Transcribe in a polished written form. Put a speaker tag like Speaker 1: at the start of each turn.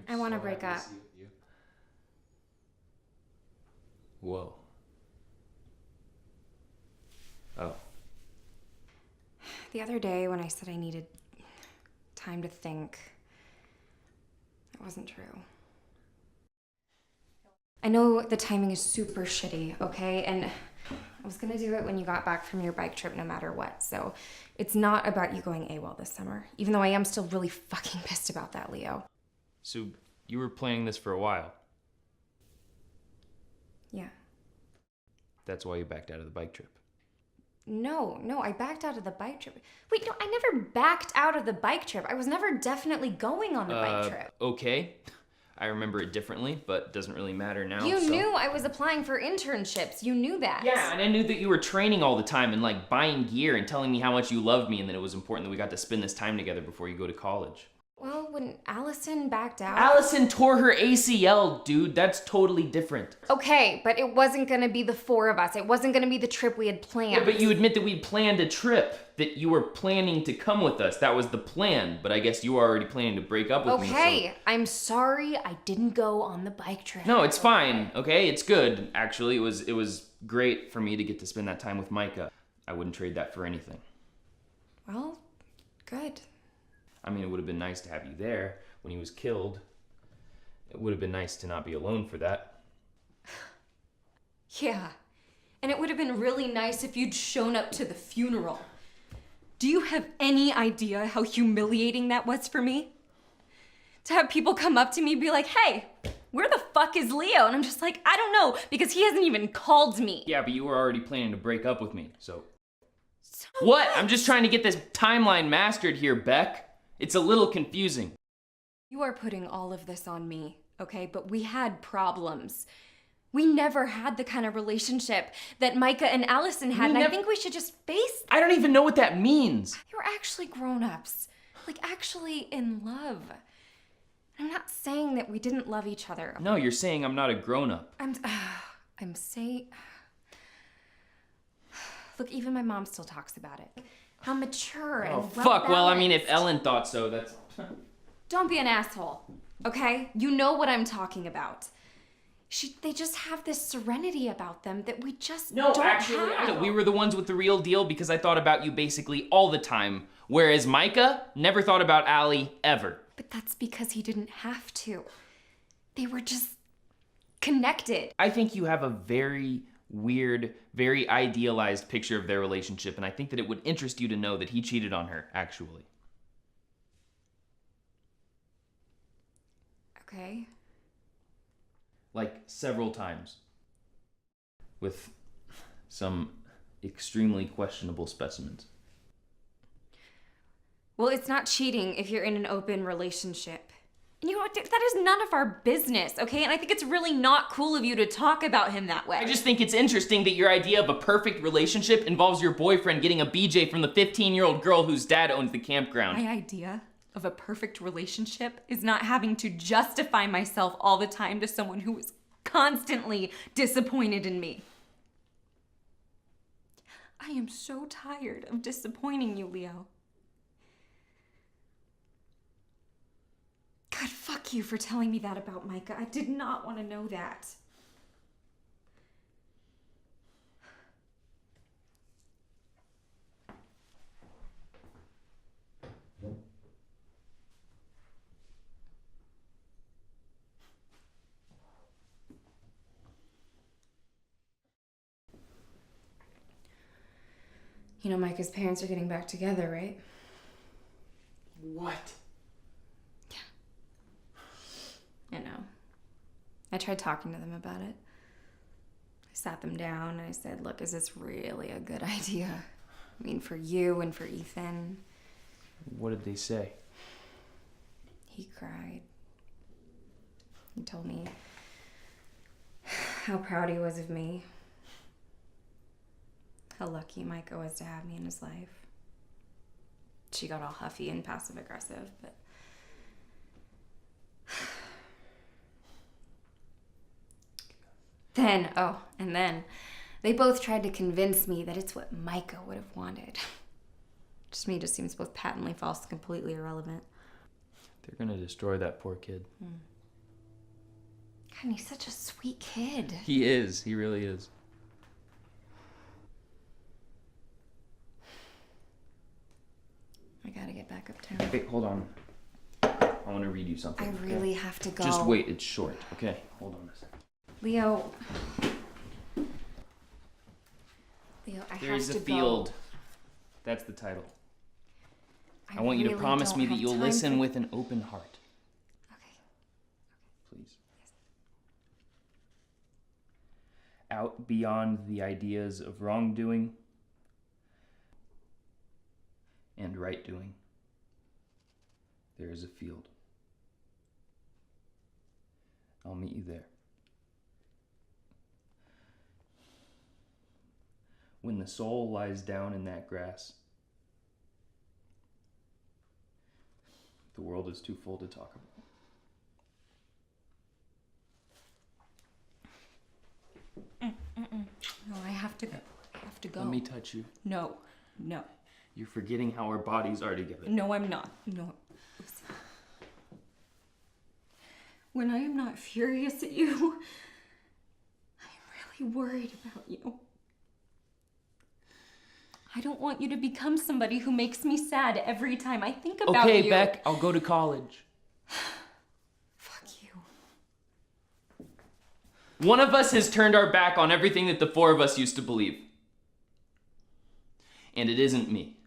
Speaker 1: I want to break up.
Speaker 2: Whoa. Oh.
Speaker 1: The other day when I said I needed time to think, it wasn't true. I know the timing is super shitty, okay? And I was gonna do it when you got back from your bike trip no matter what, so it's not about you going AWOL this summer, even though I am still really fucking pissed about that, Leo.
Speaker 2: So you were planning this for a while.
Speaker 1: Yeah.
Speaker 2: That's why you backed out of the bike trip.
Speaker 1: No, I backed out of the bike trip. Wait, no, I never backed out of the bike trip. I was never definitely going on the bike trip.
Speaker 2: Okay. I remember it differently, but it doesn't really matter now.
Speaker 1: You knew I was applying for internships. You knew that.
Speaker 2: Yeah, and I knew that you were training all the time and like buying gear and telling me how much you loved me and that it was important that we got to spend this time together before you go to college.
Speaker 1: Well, when Allison backed out...
Speaker 2: Allison tore her ACL, dude. That's totally different.
Speaker 1: Okay, but it wasn't gonna be the four of us. It wasn't gonna be the trip we had planned.
Speaker 2: Yeah, but you admit that we'd planned a trip, that you were planning to come with us. That was the plan, but I guess you were already planning to break up with me.
Speaker 1: Okay,
Speaker 2: so...
Speaker 1: I'm sorry I didn't go on the bike trip.
Speaker 2: No, it's fine, okay? It's good, actually. It was great for me to get to spend that time with Micha. I wouldn't trade that for anything.
Speaker 1: Well, good.
Speaker 2: I mean, it would have been nice to have you there when he was killed. It would have been nice to not be alone for that.
Speaker 1: Yeah, and it would have been really nice if you'd shown up to the funeral. Do you have any idea how humiliating that was for me? To have people come up to me and be like, hey, where the fuck is Leo? And I'm just like, I don't know, because he hasn't even called me.
Speaker 2: Yeah, but you were already planning to break up with me, so...
Speaker 1: So
Speaker 2: what? I'm just trying to get this timeline mastered here, Bec. It's a little confusing.
Speaker 1: You are putting all of this on me, okay? But we had problems. We never had the kind of relationship that Micha and Allison had, and I think we should just face...
Speaker 2: I don't even know what that means.
Speaker 1: You're actually grown-ups. Like, actually in love. I'm not saying that we didn't love each other.
Speaker 2: No, you're saying I'm not a grown-up.
Speaker 1: I'm saying... Look, even my mom still talks about it. How mature and well-balanced.
Speaker 2: Fuck, well, I mean, if Ellen thought so, that's...
Speaker 1: Don't be an asshole, okay? You know what I'm talking about. They just have this serenity about them that we just don't have.
Speaker 2: We were the ones with the real deal because I thought about you basically all the time, whereas Micha never thought about Allie ever.
Speaker 1: But that's because he didn't have to. They were just connected.
Speaker 2: I think you have a very weird, very idealized picture of their relationship, and I think that it would interest you to know that he cheated on her, actually.
Speaker 1: Okay.
Speaker 2: Like, several times. With some extremely questionable specimens.
Speaker 1: Well, it's not cheating if you're in an open relationship. And you know what? That is none of our business, okay? And I think it's really not cool of you to talk about him that way.
Speaker 2: I just think it's interesting that your idea of a perfect relationship involves your boyfriend getting a BJ from the 15-year-old girl whose dad owns the campground.
Speaker 1: My idea of a perfect relationship is not having to justify myself all the time to someone who is constantly disappointed in me. I am so tired of disappointing you, Leo. God, fuck you for telling me that about Micha. I did not want to know that. You know, Micha's parents are getting back together, right?
Speaker 2: What?
Speaker 1: I know. I tried talking to them about it. I sat them down and I said, look, is this really a good idea? I mean, for you and for Ethan.
Speaker 2: What did they say?
Speaker 1: He cried. He told me how proud he was of me. How lucky Micha was to have me in his life. She got all huffy and passive aggressive, but then they both tried to convince me that it's what Micha would have wanted. Just me seems both patently false and completely irrelevant.
Speaker 2: They're gonna destroy that poor kid.
Speaker 1: God, and he's such a sweet kid.
Speaker 2: He is. He really is.
Speaker 1: I gotta get back uptown.
Speaker 2: Wait, hold on. I want to read you something.
Speaker 1: I really have to go.
Speaker 2: Just wait, it's short. Okay, hold on a second.
Speaker 1: Leo, I have to go.
Speaker 2: There's a field. That's the title. I want you to
Speaker 1: really
Speaker 2: promise
Speaker 1: don't
Speaker 2: me that
Speaker 1: have
Speaker 2: you'll
Speaker 1: time
Speaker 2: listen
Speaker 1: for-
Speaker 2: with an open heart.
Speaker 1: Okay.
Speaker 2: Please. Out beyond the ideas of wrongdoing and right doing, there is a field. I'll meet you there. When the soul lies down in that grass, the world is too full to talk about.
Speaker 1: No, I have to go. I have to go.
Speaker 2: Let me touch you.
Speaker 1: No.
Speaker 2: You're forgetting how our bodies are together.
Speaker 1: No, I'm not. No. Oops. When I am not furious at you, I'm really worried about you. I don't want you to become somebody who makes me sad every time I think about you.
Speaker 2: Okay, Beck, I'll go to college.
Speaker 1: Fuck you.
Speaker 2: One of us has turned our back on everything that the four of us used to believe. And it isn't me.